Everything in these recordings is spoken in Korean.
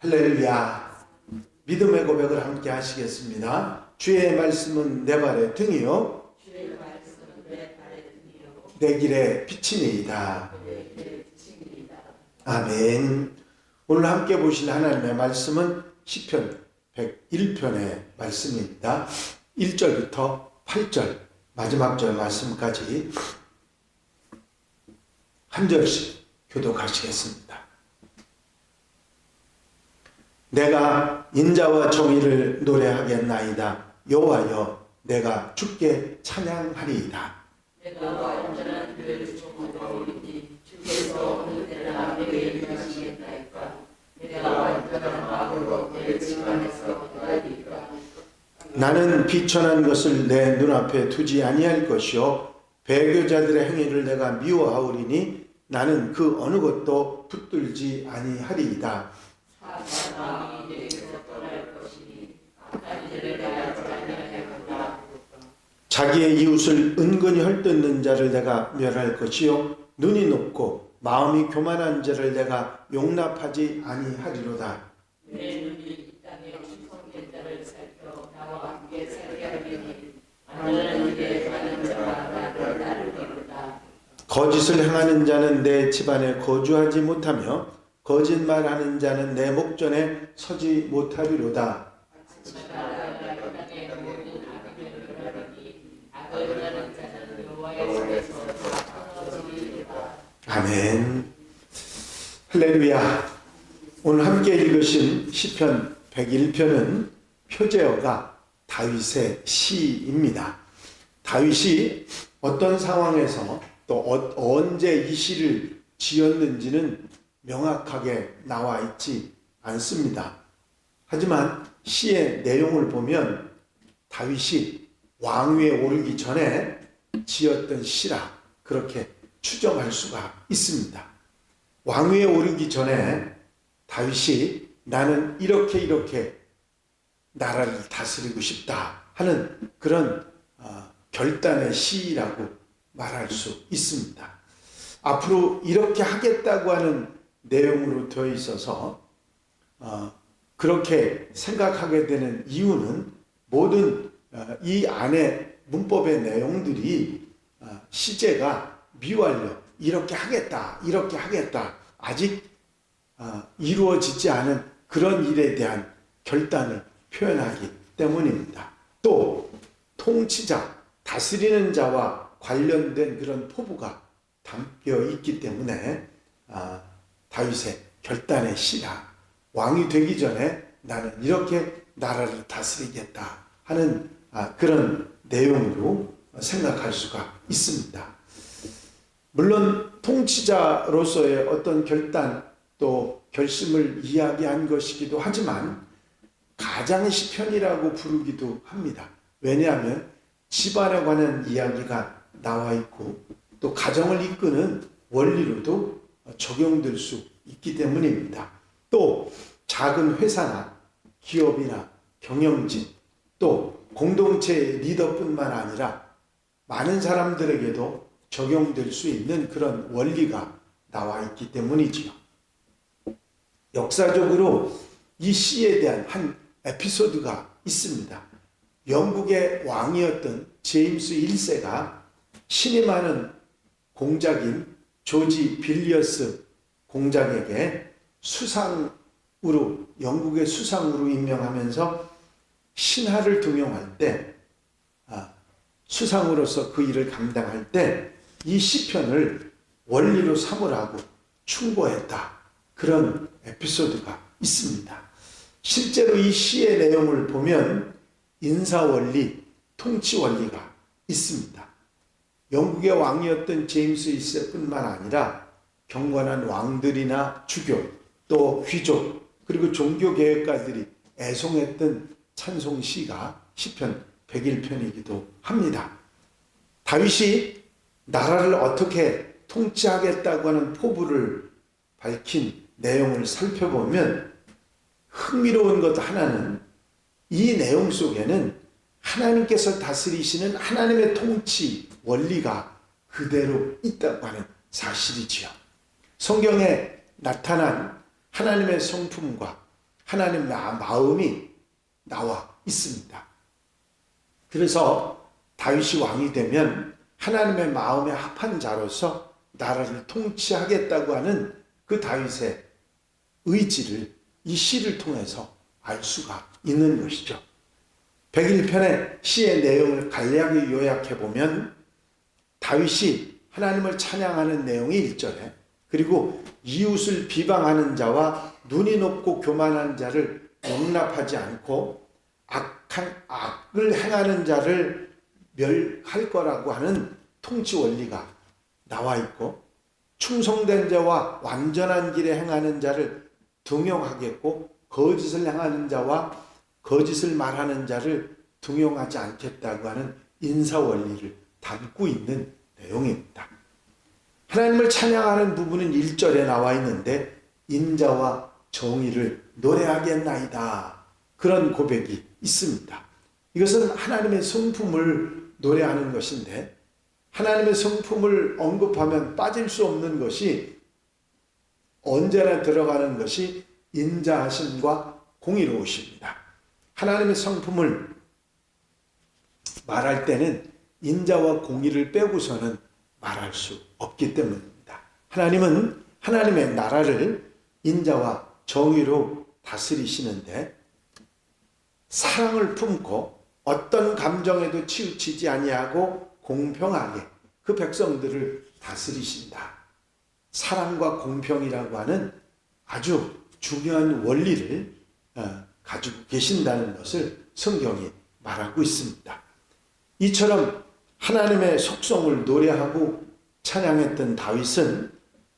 할렐루야. 믿음의 고백을 함께 하시겠습니다. 주의 말씀은 내 발의 등이요 내 길의 빛이니이다. 아멘. 오늘 함께 보실 하나님의 말씀은 시편 101편의 말씀입니다. 1절부터 8절 마지막 절 말씀까지 한 절씩 교독하시겠습니다. 내가 인자와 정의를 노래하겠나이다. 여호와여, 내가 주께 찬양하리이다. 내가 완전한 그 종으로이니 주께서 어느 때나 내게 일하시겠나이까. 내가 완전한 마음으로 내 집안에서 기다리리라. 나는 비천한 것을 내 눈앞에 두지 아니할 것이요 배교자들의 행위를 내가 미워하오리니 나는 그 어느 것도 붙들지 아니하리이다. 사람이 내게서 떠날 것이니 악한 일을 내가 하지 아니하겠다. 자기의 이웃을 은근히 헐뜯는 자를 내가 멸할 것이요 눈이 높고 마음이 교만한 자를 내가 용납하지 아니하리로다. 내 눈이 이 땅에 충성된 자를 살펴 나와 함께 살게 하리니 하늘은 길에 가는 자가 나를 따르리로다. 거짓을 행하는 자는 내 집안에 거주하지 못하며 거짓말하는 자는 내 목전에 서지 못하리로다. 아멘. 할렐루야. 오늘 함께 읽으신 시편 101편은 표제어가 다윗의 시입니다. 다윗이 어떤 상황에서 또 언제 이 시를 지었는지는 명확하게 나와 있지 않습니다. 하지만 시의 내용을 보면 다윗이 왕위에 오르기 전에 지었던 시라 그렇게 추정할 수가 있습니다. 왕위에 오르기 전에 다윗이 나는 이렇게 나라를 다스리고 싶다 하는 그런 결단의 시라고 말할 수 있습니다. 앞으로 이렇게 하겠다고 하는 내용으로 되어 있어서 그렇게 생각하게 되는 이유는 모든 이 안에 문법의 내용들이 시제가 미완료, 이렇게 하겠다 아직 이루어지지 않은 그런 일에 대한 결단을 표현하기 때문입니다. 또 통치자, 다스리는 자와 관련된 그런 포부가 담겨 있기 때문에 다윗의 결단의 시라 왕이 되기 전에 나는 이렇게 나라를 다스리겠다 하는 그런 내용으로 생각할 수가 있습니다. 물론 통치자로서의 어떤 결단 또 결심을 이야기한 것이기도 하지만 가장 시편이라고 부르기도 합니다. 왜냐하면 집안에 관한 이야기가 나와 있고 또 가정을 이끄는 원리로도 적용될 수 있기 때문입니다. 또 작은 회사나 기업이나 경영진 또 공동체 리더뿐만 아니라 많은 사람들에게도 적용될 수 있는 그런 원리가 나와 있기 때문이지요. 역사적으로 이 시에 대한 한 에피소드가 있습니다. 영국의 왕이었던 제임스 1세가 신이 많은 공작인 조지 빌리어스 공작에게 수상으로 영국의 수상으로 임명하면서 신하를 등용할 때 수상으로서 그 일을 감당할 때 이 시편을 원리로 삼으라고 충고했다. 그런 에피소드가 있습니다. 실제로 이 시의 내용을 보면 인사원리, 통치원리가 있습니다. 영국의 왕이었던 제임스 1세뿐만 아니라 경건한 왕들이나 주교, 또 귀족, 그리고 종교개혁가들이 애송했던 찬송시가 시편 101편이기도 합니다. 다윗이 나라를 어떻게 통치하겠다고 하는 포부를 밝힌 내용을 살펴보면 흥미로운 것 하나는 이 내용 속에는 하나님께서 다스리시는 하나님의 통치 원리가 그대로 있다고 하는 사실이지요. 성경에 나타난 하나님의 성품과 하나님의 마음이 나와 있습니다. 그래서 다윗이 왕이 되면 하나님의 마음에 합한 자로서 나라를 통치하겠다고 하는 그 다윗의 의지를 이 시를 통해서 알 수가 있는 것이죠. 101편의 시의 내용을 간략히 요약해 보면 다윗이 하나님을 찬양하는 내용이 1절에, 그리고 이웃을 비방하는 자와 눈이 높고 교만한 자를 용납하지 않고 악을 행하는 자를 멸할 거라고 하는 통치 원리가 나와 있고, 충성된 자와 완전한 길에 행하는 자를 등용하겠고 거짓을 행하는 자와 거짓을 말하는 자를 등용하지 않겠다고 하는 인사 원리를 담고 있는 내용입니다. 하나님을 찬양하는 부분은 1절에 나와 있는데 인자와 정의를 노래하겠나이다, 그런 고백이 있습니다. 이것은 하나님의 성품을 노래하는 것인데, 하나님의 성품을 언급하면 빠질 수 없는 것이, 언제나 들어가는 것이 인자하심과 공의로우십니다. 하나님의 성품을 말할 때는 인자와 공의를 빼고서는 말할 수 없기 때문입니다. 하나님은 하나님의 나라를 인자와 정의로 다스리시는데, 사랑을 품고 어떤 감정에도 치우치지 아니하고 공평하게 그 백성들을 다스리신다. 사랑과 공평이라고 하는 아주 중요한 원리를 가지고 계신다는 것을 성경이 말하고 있습니다. 이처럼 하나님의 속성을 노래하고 찬양했던 다윗은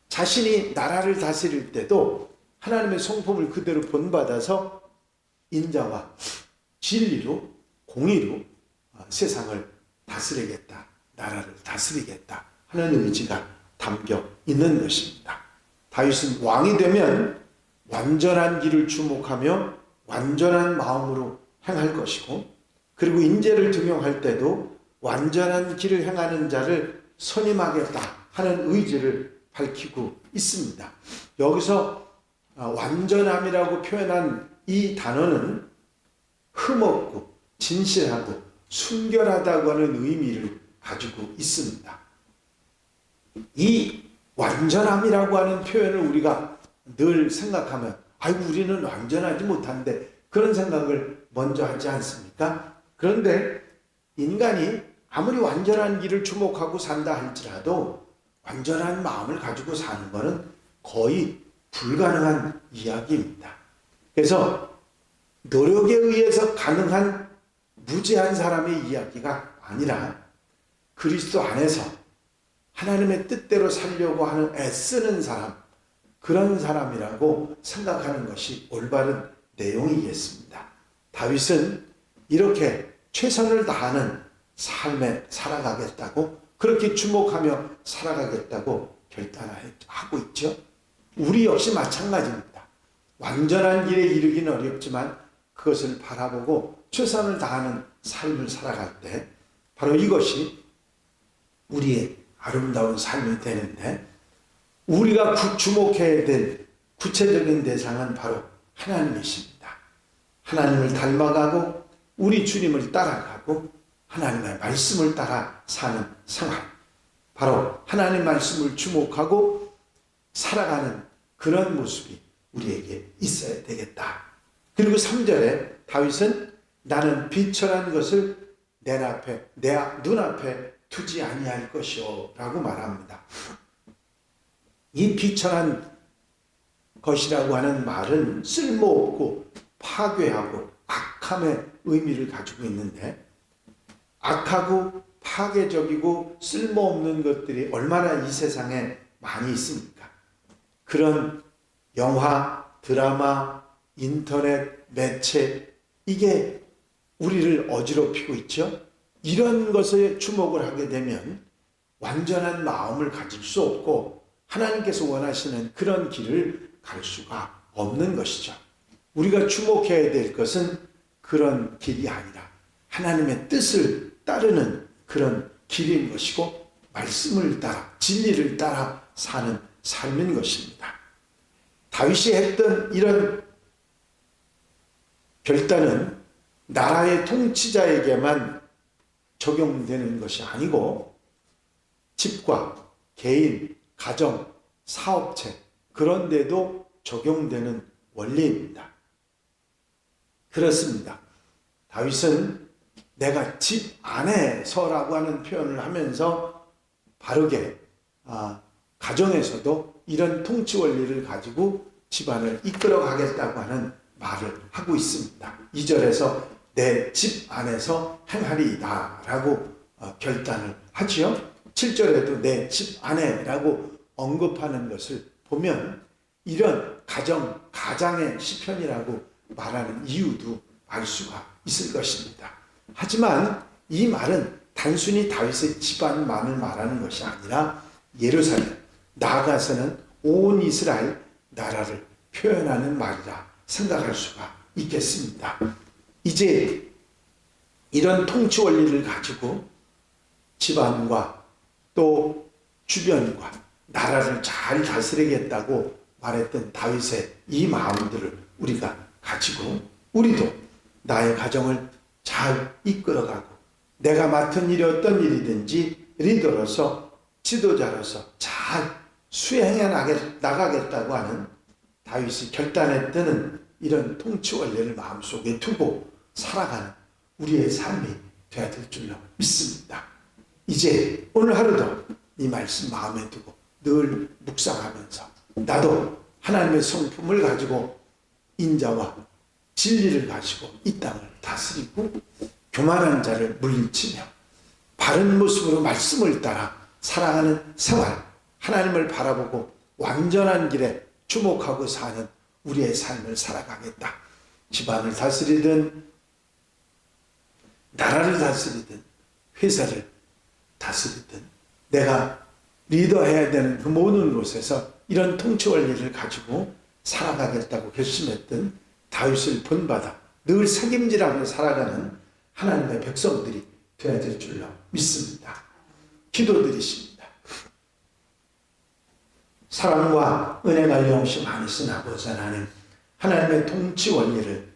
자신이 나라를 다스릴 때도 하나님의 성품을 그대로 본받아서 인자와 진리로, 공의로 세상을 다스리겠다, 나라를 다스리겠다 하는 의지가 담겨 있는 것입니다. 다윗은 왕이 되면 완전한 길을 주목하며 완전한 마음으로 행할 것이고, 그리고 인재를 등용할 때도 완전한 길을 행하는 자를 선임하겠다 하는 의지를 밝히고 있습니다. 여기서 완전함이라고 표현한 이 단어는 흠없고 진실하고 순결하다고 하는 의미를 가지고 있습니다. 이 완전함이라고 하는 표현을 우리가 늘 생각하면, 아이고 우리는 완전하지 못한데, 그런 생각을 먼저 하지 않습니까? 그런데 인간이 아무리 완전한 길을 주목하고 산다 할지라도 완전한 마음을 가지고 사는 것은 거의 불가능한 이야기입니다. 그래서 노력에 의해서 가능한 무지한 사람의 이야기가 아니라 그리스도 안에서 하나님의 뜻대로 살려고 하는 애쓰는 사람, 그런 사람이라고 생각하는 것이 올바른 내용이겠습니다. 다윗은 이렇게 최선을 다하는 삶에 살아가겠다고, 그렇게 주목하며 살아가겠다고 결단하고 있죠. 우리 역시 마찬가지입니다. 완전한 길에 이르기는 어렵지만 그것을 바라보고 최선을 다하는 삶을 살아갈 때 바로 이것이 우리의 아름다운 삶이 되는데, 우리가 주목해야 될 구체적인 대상은 바로 하나님이십니다. 하나님을 닮아가고 우리 주님을 따라가고 하나님의 말씀을 따라 사는 생활, 바로 하나님 말씀을 주목하고 살아가는 그런 모습이 우리에게 있어야 되겠다. 그리고 3절에 다윗은 나는 비천한 것을 내 눈앞에 두지 아니할 것이요 라고 말합니다. 이 비천한 것이라고 하는 말은 쓸모없고 파괴하고 악함의 의미를 가지고 있는데, 악하고 파괴적이고 쓸모없는 것들이 얼마나 이 세상에 많이 있습니까? 그런 영화, 드라마, 인터넷, 매체, 이게 우리를 어지럽히고 있죠. 이런 것에 주목을 하게 되면 완전한 마음을 가질 수 없고 하나님께서 원하시는 그런 길을 갈 수가 없는 것이죠. 우리가 주목해야 될 것은 그런 길이 아니라 하나님의 뜻을 따르는 그런 길인 것이고, 말씀을 따라 진리를 따라 사는 삶인 것입니다. 다윗이 했던 이런 결단은 나라의 통치자에게만 적용되는 것이 아니고 집과 개인, 가정, 사업체 그런 데도 적용되는 원리입니다. 그렇습니다. 다윗은 내가 집 안에서라고 하는 표현을 하면서 바르게 가정에서도 이런 통치 원리를 가지고 집안을 이끌어 가겠다고 하는 말을 하고 있습니다. 2절에서 내 집 안에서 행하리이다 라고 결단을 하지요. 7절에도 내 집 안에라고 언급하는 것을 보면 이런 가장의 시편이라고 말하는 이유도 알 수가 있을 것입니다. 하지만 이 말은 단순히 다윗의 집안만을 말하는 것이 아니라 예루살렘, 나아가서는 온 이스라엘 나라를 표현하는 말이라 생각할 수가 있겠습니다. 이제 이런 통치 원리를 가지고 집안과 또 주변과 나라를 잘 다스리겠다고 말했던 다윗의 이 마음들을 우리가 가지고 우리도 나의 가정을 잘 이끌어가고 내가 맡은 일이 어떤 일이든지 리더로서 지도자로서 잘 수행해 나가겠다고 하는 다윗이 결단했던 이런 통치 원리를 마음속에 두고 살아가는 우리의 삶이 되어야 될 줄로 믿습니다. 이제 오늘 하루도 이 말씀 마음에 두고 늘 묵상하면서 나도 하나님의 성품을 가지고 인자와 진리를 가지고 이 땅을 다스리고 교만한 자를 물리치며 바른 모습으로 말씀을 따라 살아가는 생활, 하나님을 바라보고 완전한 길에 주목하고 사는 우리의 삶을 살아가겠다. 집안을 다스리든 나라를 다스리든 회사를 다스리든 내가 리더해야 되는 그 모든 곳에서 이런 통치 원리를 가지고 살아가겠다고 결심했던 다윗을 본받아 늘 책임지라고 살아가는 하나님의 백성들이 되어야 될 줄로 믿습니다. 기도드리십니다. 사랑과 은혜가 영시 많으신 아버지 하나님, 하나님의 통치 원리를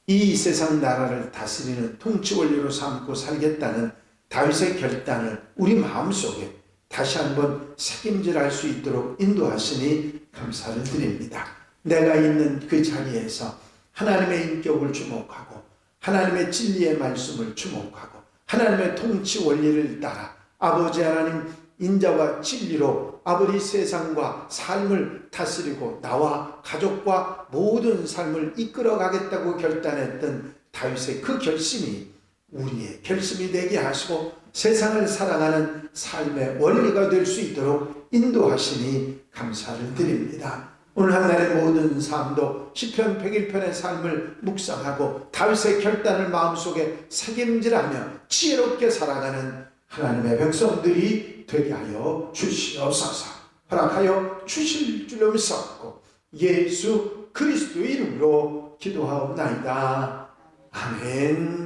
이 세상 나라를 다스리는 통치 원리로 삼고 살겠다는 다윗의 결단을 우리 마음속에 다시 한번 책임질할 수 있도록 인도하시니 감사를 드립니다. 내가 있는 그 자리에서 하나님의 인격을 주목하고 하나님의 진리의 말씀을 주목하고 하나님의 통치 원리를 따라 아버지 하나님 인자와 진리로 아버지 세상과 삶을 다스리고 나와 가족과 모든 삶을 이끌어가겠다고 결단했던 다윗의 그 결심이 우리의 결심이 되게 하시고 세상을 살아가는 삶의 원리가 될 수 있도록 인도하시니 감사를 드립니다. 오늘 한 날의 모든 삶도 시편 101편의 삶을 묵상하고 다윗의 결단을 마음속에 책임질하며 지혜롭게 살아가는 하나님의 백성들이 되게 하여 주시옵소서. 허락하여 주실 줄로 믿사옵고 예수 그리스도의 이름으로 기도하옵나이다. 아멘.